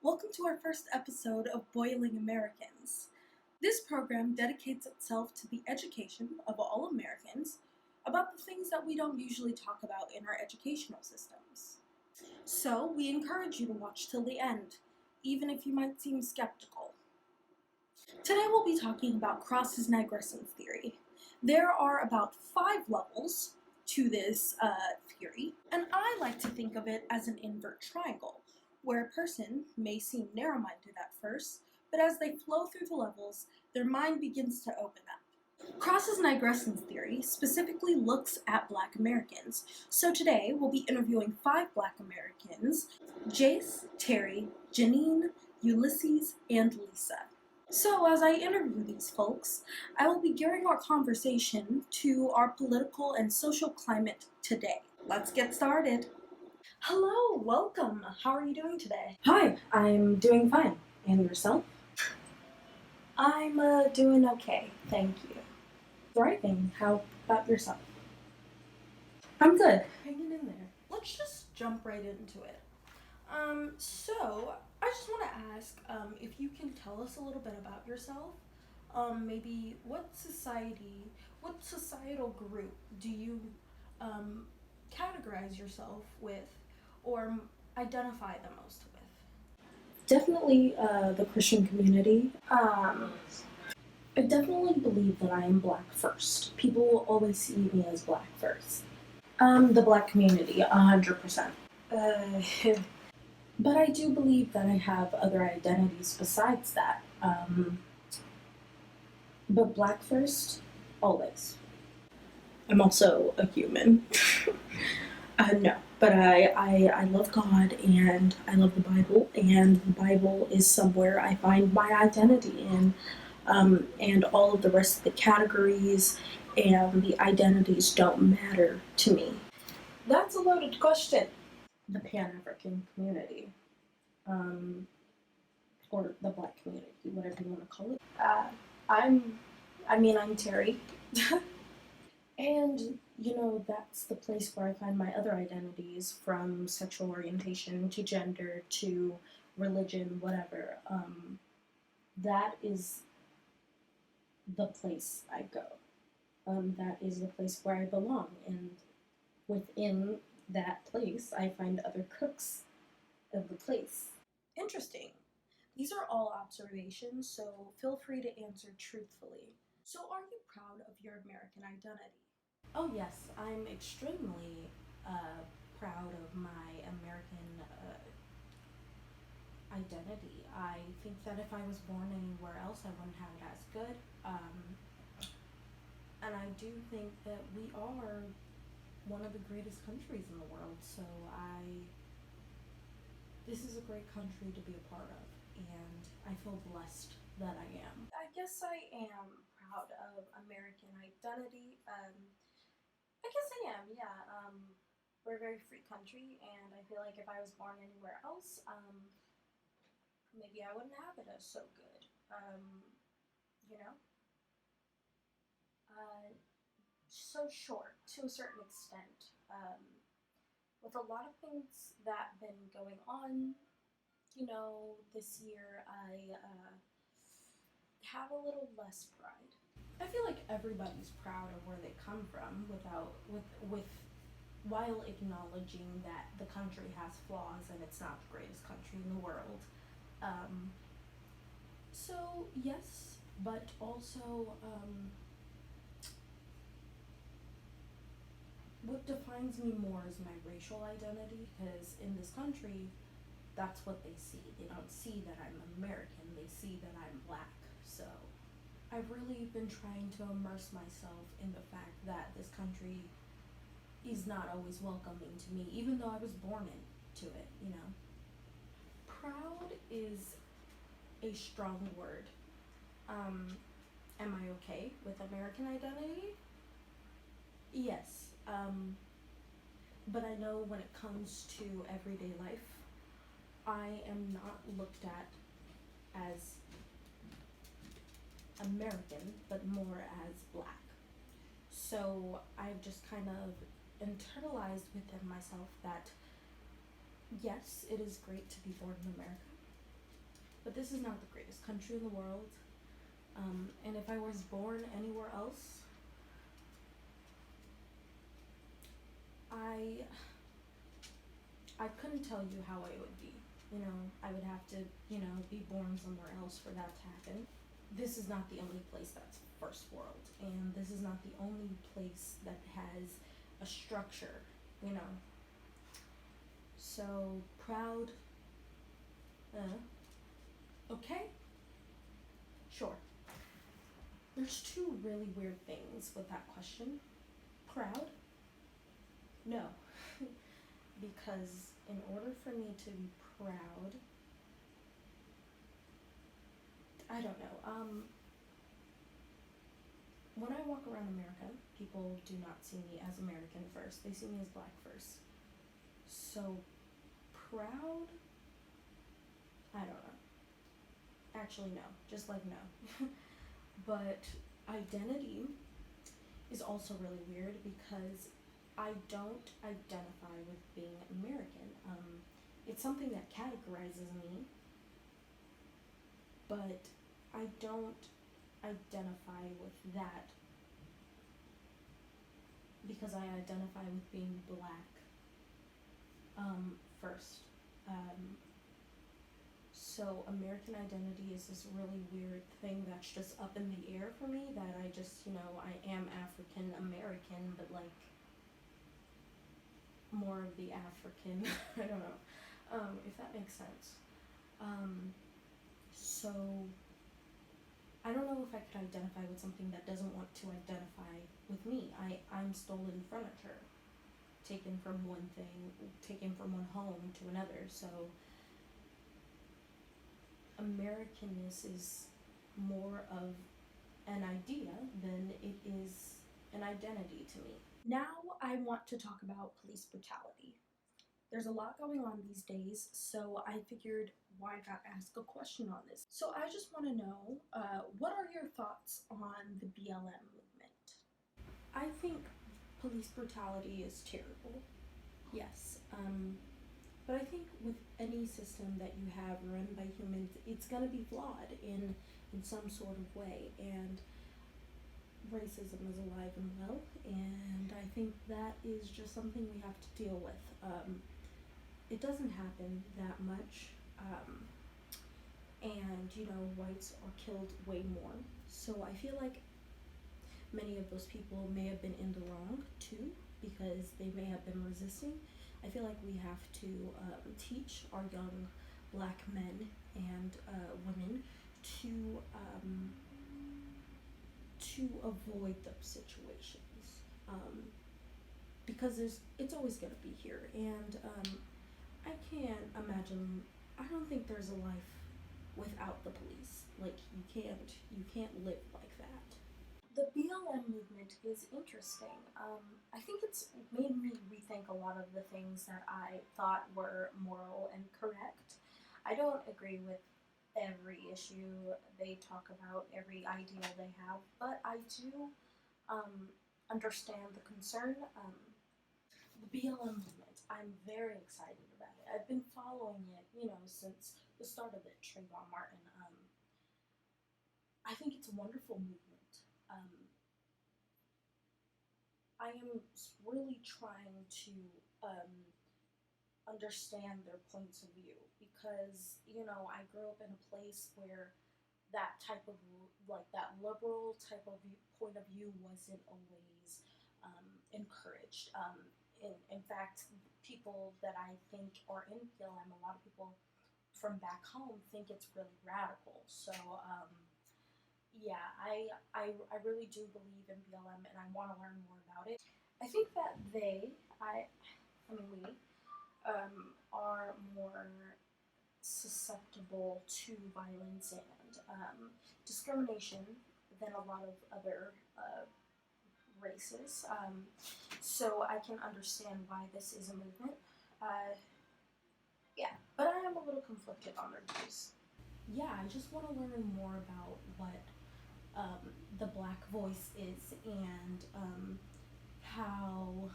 Welcome to our first episode of Boiling Americans. This program dedicates itself to the education of all Americans about the things that we don't usually talk about in our educational systems. So, we encourage you to watch till the end, even if you might seem skeptical. Today we'll be talking about Cross's Nigrescence theory. There are about 5 levels to this theory, and I like to think of it as an invert triangle, where a person may seem narrow-minded at first, but as they flow through the levels, their mind begins to open up. Cross's Nigrescence theory specifically looks at Black Americans, so today we'll be interviewing 5 Black Americans: Jace, Terry, Janine, Ulysseys, and Lisa. So, as I interview these folks, I will be gearing our conversation to our political and social climate today. Let's get started. Hello, welcome. How are you doing today? Hi, I'm doing fine. And yourself? I'm doing okay, thank you. Thriving. How about yourself? I'm good. Hanging in there. Let's just jump right into it. So I just want to ask if you can tell us a little bit about yourself. Maybe what societal group do you categorize yourself with or identify the most with? Definitely the Christian community. I definitely believe that I am Black first. People will always see me as Black first. The Black community, 100%. But I do believe that I have other identities besides that. But Black first, always. I'm also a human. No, but I love God and I love the Bible, and the Bible is somewhere I find my identity in, and all of the rest of the categories and the identities don't matter to me. That's a loaded question. The Pan-African community, or the Black community, whatever you want to call it. I'm Terry. And, that's the place where I find my other identities, from sexual orientation to gender to religion, whatever. That is the place I go. That is the place where I belong. And within that place, I find other crooks of the place. Interesting. These are all observations, so feel free to answer truthfully. So, are you proud of your American identity? Oh, yes, I'm extremely proud of my American identity. I think that if I was born anywhere else, I wouldn't have it as good. And I do think that we are one of the greatest countries in the world, so this is a great country to be a part of, and I feel blessed that I am. I guess I am proud of American identity. I guess I am, yeah. We're a very free country, and I feel like if I was born anywhere else, maybe I wouldn't have it as so good. You know? So short, to a certain extent. With a lot of things that have been going on, this year, I have a little less pride. I feel like everybody's proud of where they come from while acknowledging that the country has flaws and it's not the greatest country in the world. So yes, but also what defines me more is my racial identity, because in this country, that's what they see. They don't see that I'm American, they see that I'm Black. So I've really been trying to immerse myself in the fact that this country is not always welcoming to me, even though I was born into it, Proud is a strong word. Am I okay with American identity? Yes. But I know when it comes to everyday life, I am not looked at as American, but more as Black. So I've just kind of internalized within myself that yes, it is great to be born in America, but this is not the greatest country in the world. And if I was born anywhere else, I couldn't tell you how I would be. I would have to, be born somewhere else for that to happen. This is not the only place that's first world, and this is not the only place that has a structure, So, proud, okay? Sure. There's two really weird things with that question. Proud? No. Because in order for me to be proud, I don't know. When I walk around America, people do not see me as American first. They see me as black first. So, proud? I don't know. Actually, no. Just like no. But identity is also really weird because I don't identify with being American. It's something that categorizes me, but I don't identify with that because I identify with being black first. So American identity is this really weird thing that's just up in the air for me, that I just, I am African American, but like more of the African, I don't know, if that makes sense. So I don't know if I could identify with something that doesn't want to identify with me. I'm stolen furniture, taken from one thing, taken from one home to another. So Americanness is more of an idea than it is an identity to me. Now I want to talk about police brutality. There's a lot going on these days, so I figured why not ask a question on this. So I just want to know, what are your thoughts on the BLM movement? I think police brutality is terrible, yes. But I think with any system that you have run by humans, it's going to be flawed in some sort of way, and racism is alive and well, and I think that is just something we have to deal with. It doesn't happen that much, and whites are killed way more, so I feel like many of those people may have been in the wrong too, because they may have been resisting. I feel like we have to teach our young black men and women to avoid those situations, because it's always going to be here, and I can't imagine. I don't think there's a life without the police. Like you can't live like that. The BLM movement is interesting. I think it's made me rethink a lot of the things that I thought were moral and correct. I don't agree with every issue they talk about, every idea they have, but I do understand the concern. The BLM movement, I'm very excited about it. I've been following it, since the start of it, Trayvon Martin. I think it's a wonderful movement. I am really trying to understand their points of view, because I grew up in a place where that type of that liberal type of point of view wasn't always encouraged. In fact, people that I think are in BLM, a lot of people from back home think it's really radical. So yeah, I really do believe in BLM, and I want to learn more about it. I think that we, are more susceptible to violence and discrimination than a lot of other races. So I can understand why this is a movement. Yeah, but I am a little conflicted on their views. Yeah, I just want to learn more about what the Black voice is, and how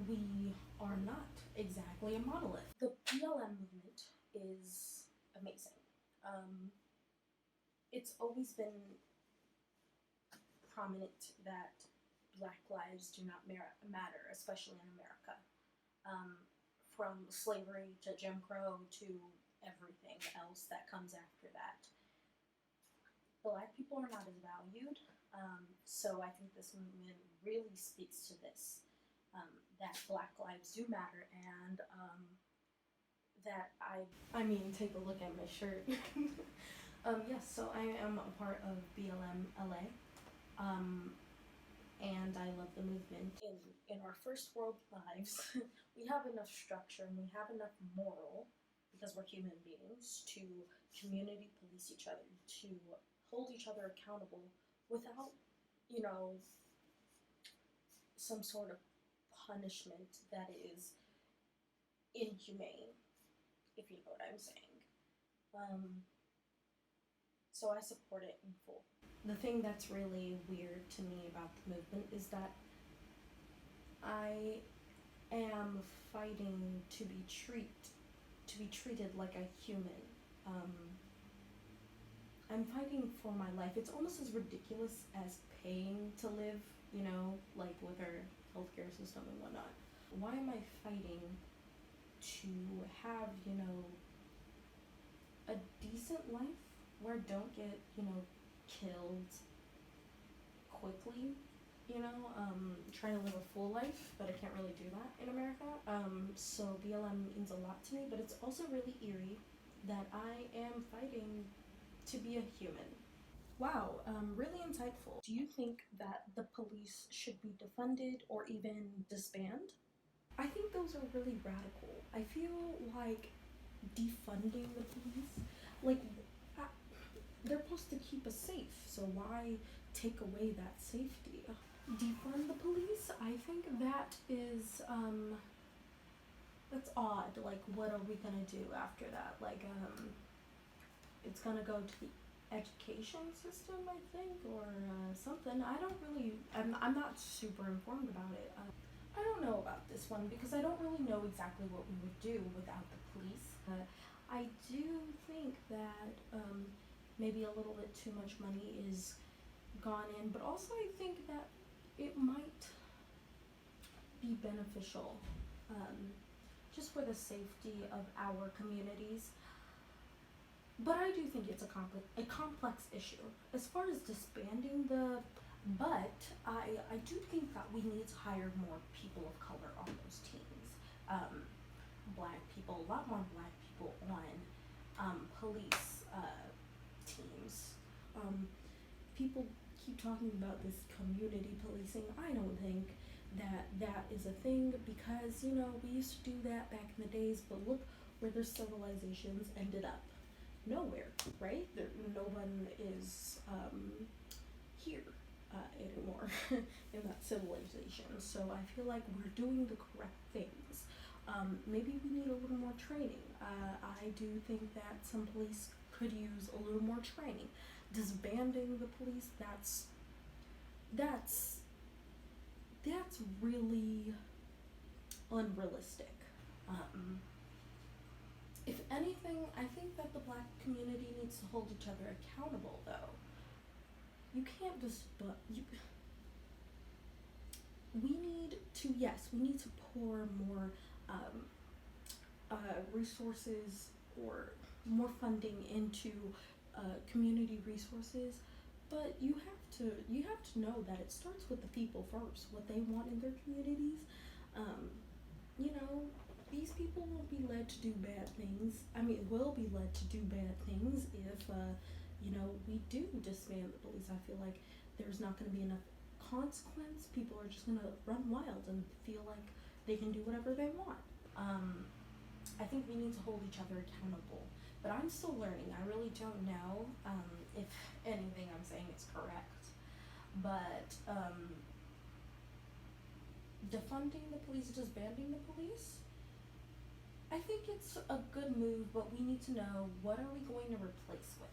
we are not exactly a monolith. The BLM movement is amazing. it's always been prominent that Black lives do not matter, especially in America. From slavery to Jim Crow to everything else that comes after that. Black people are not as valued, so I think this movement really speaks to this, that Black lives do matter, and that I mean, take a look at my shirt. Yes, so I am a part of BLM LA, and I love the movement. In our first world lives, we have enough structure and we have enough moral, because we're human beings, to community police each other, to hold each other accountable without, you know, some sort of punishment that is inhumane, if you know what I'm saying. So I support it in full. The thing that's really weird to me about the movement is that I am fighting to be treated like a human. I'm fighting for my life. It's almost as ridiculous as paying to live, you know, like with our healthcare system and whatnot. Why am I fighting to have, you know, a decent life where I don't get, you know, killed quickly, you know, trying to live a full life, but I can't really do that in America. So BLM means a lot to me, but it's also really eerie that I am fighting to be a human. Wow, really insightful. Do you think that the police should be defunded or even disbanded? I think those are really radical. I feel like defunding the police, like, they're supposed to keep us safe, so why take away that safety? Defund the police? I think that is, that's odd. Like, what are we gonna do after that? Like, it's gonna go to the education system, I think, or something. I don't really, I'm not super informed about it. I don't know about this one because I don't really know exactly what we would do without the police. I do think that maybe a little bit too much money is gone in, but also I think that it might be beneficial just for the safety of our communities. But I do think it's a complex issue. As far as disbanding but I do think that we need to hire more people of color on those teams. Black people, a lot more black people on police teams. People keep talking about this community policing. I don't think that is a thing because, you know, we used to do that back in the days, but look where their civilizations ended up. Nowhere, right? No one is here anymore in that civilization. So I feel like we're doing the correct things. Maybe we need a little more training. I do think that some police could use a little more training. Disbanding the police, that's really unrealistic. If anything, I think that the black community needs to hold each other accountable, though. You can't just, we need to pour more resources or more funding into community resources, but you have to know that it starts with the people first, what they want in their communities. You know, these people will be led to do bad things. Will be led to do bad things if, you know, we do disband the police. I feel like there's not going to be enough consequence. People are just going to run wild and feel like they can do whatever they want. I think we need to hold each other accountable. But I'm still learning. I really don't know if anything I'm saying is correct. But defunding the police, disbanding the police, I think it's a good move, but we need to know what are we going to replace with.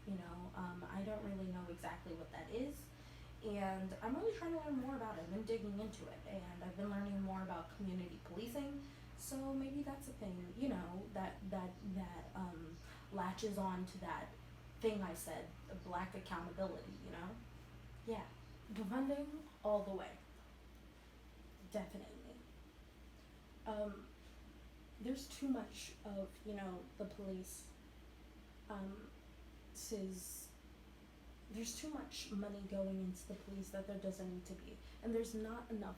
You know, I don't really know exactly what that is, and I'm really trying to learn more about it. I've been digging into it, and I've been learning more about community policing. So maybe that's a thing, you know, that latches on to that thing I said, the Black accountability, you know? Yeah. Defunding all the way. Definitely. There's too much of, the police, there's too much money going into the police that there doesn't need to be. And there's not enough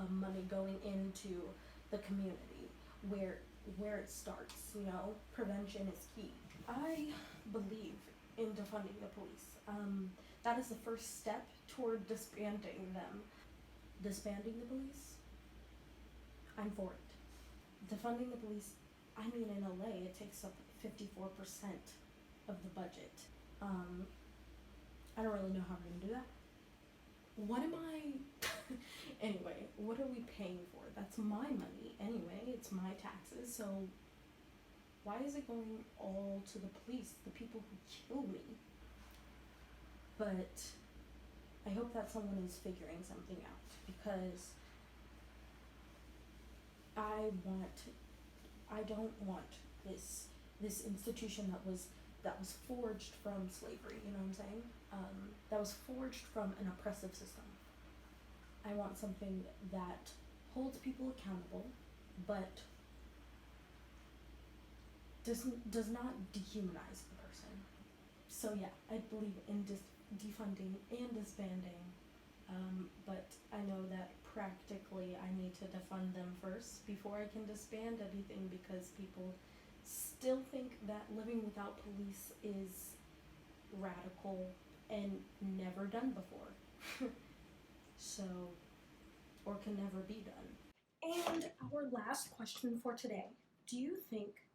money going into the community where it starts, prevention is key. I believe in defunding the police. That is the first step toward disbanding them. Disbanding the police? I'm for it. Defunding the police, I mean, in LA, it takes up 54% of the budget. I don't really know how we're gonna do that. What am I anyway, what are we paying for? That's my money anyway, it's my taxes, so why is it going all to the police, the people who kill me? But I hope that someone is figuring something out, because I don't want this institution that was forged from slavery, you know what I'm saying? That was forged from an oppressive system. I want something that holds people accountable, but does not dehumanize the person. So yeah, I believe in defunding and disbanding, but I know that practically I need to defund them first before I can disband anything, because people still think that living without police is radical and never done before. So, or can never be done. And our last question for today: do you think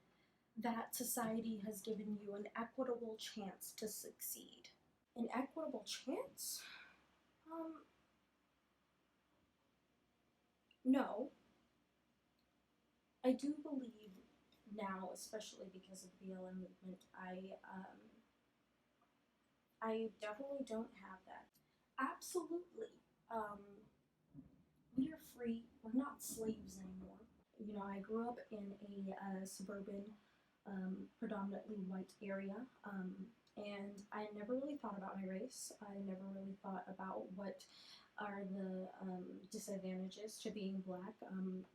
that society has given you an equitable chance to succeed? An equitable chance? No. I do believe now, especially because of the BLM movement, I definitely don't have that. Absolutely. We are free. We're not slaves anymore. I grew up in a suburban, predominantly white area, and I never really thought about my race. I never really thought about what are the disadvantages to being black.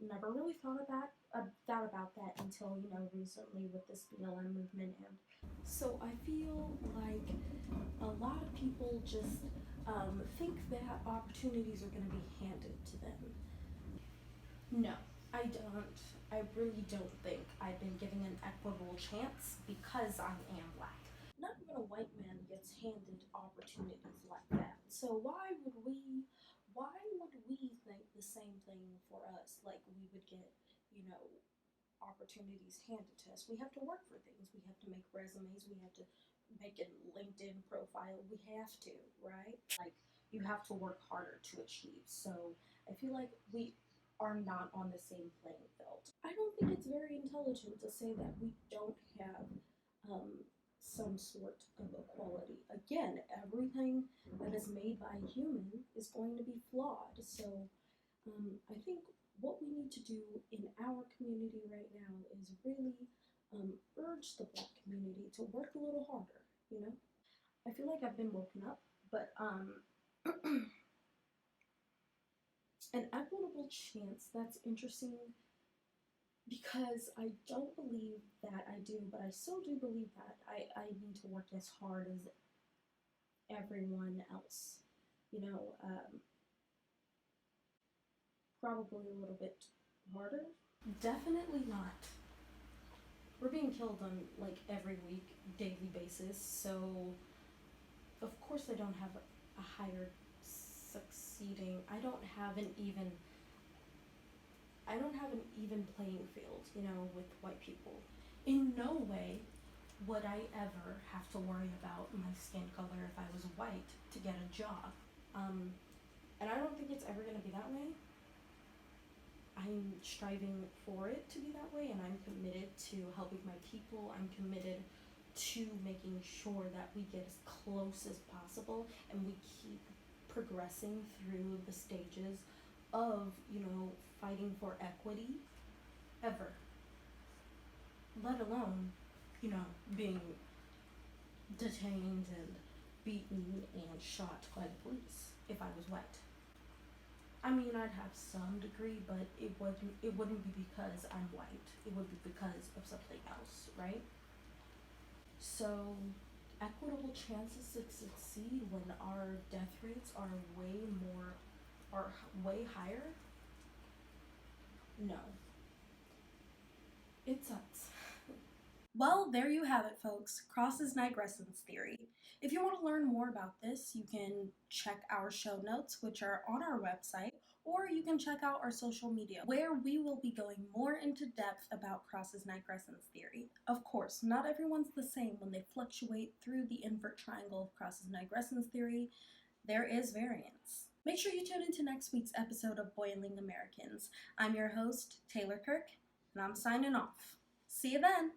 Never really thought about that until recently with this BLM movement, and so I feel like a lot of people just think that opportunities are going to be handed to them. No, I don't. I really don't think I've been given an equitable chance because I am black. Not even a white man gets handed opportunities like that. So why would we think the same thing for us? Like we would get, opportunities handed to us. We have to work for things. We have to make resumes. We have to make a LinkedIn profile. We have to, right? Like you have to work harder to achieve. So I feel like we are not on the same playing field. I don't think it's very intelligent to say that we don't have some sort of equality. Again, everything that is made by a human is going to be flawed. So I think what we need to do in our community right now is really urge the black community to work a little harder, I feel like I've been woken up, but an equitable chance, that's interesting, because I don't believe that I do, but I so do believe that I need to work as hard as everyone else, probably a little bit harder. Definitely not. We're being killed on like every week, daily basis, so of course I don't have a higher succeeding. I don't have an even playing field, with white people. In no way would I ever have to worry about my skin color if I was white to get a job. And I don't think it's ever going to be that way. I'm striving for it to be that way, and I'm committed to helping my people. I'm committed to making sure that we get as close as possible and we keep progressing through the stages of, fighting for equity ever. Let alone being detained and beaten and shot by the police if I was white. I mean, I'd have some degree, but it wouldn't be because I'm white. It would be because of something else, right? So, equitable chances to succeed when our death rates are way higher? No. It sucks. Well, there you have it, folks. Cross's Nigrescence theory. If you want to learn more about this, you can check our show notes, which are on our website, or you can check out our social media, where we will be going more into depth about Cross's Nigrescence theory. Of course, not everyone's the same when they fluctuate through the invert triangle of Cross's Nigrescence theory. There is variance. Make sure you tune into next week's episode of Boiling Americans. I'm your host, Taylor Kirk, and I'm signing off. See you then!